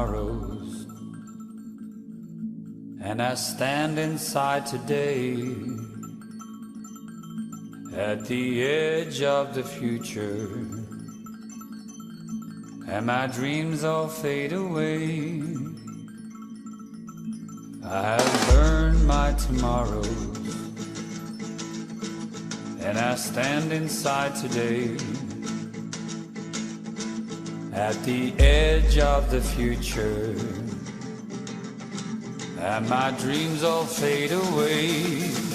tomorrows, and I stand inside today at the edge of the future, and my dreams all fade away. I have burned my tomorrows, and I stand inside today at the edge of the future, and my dreams all fade away.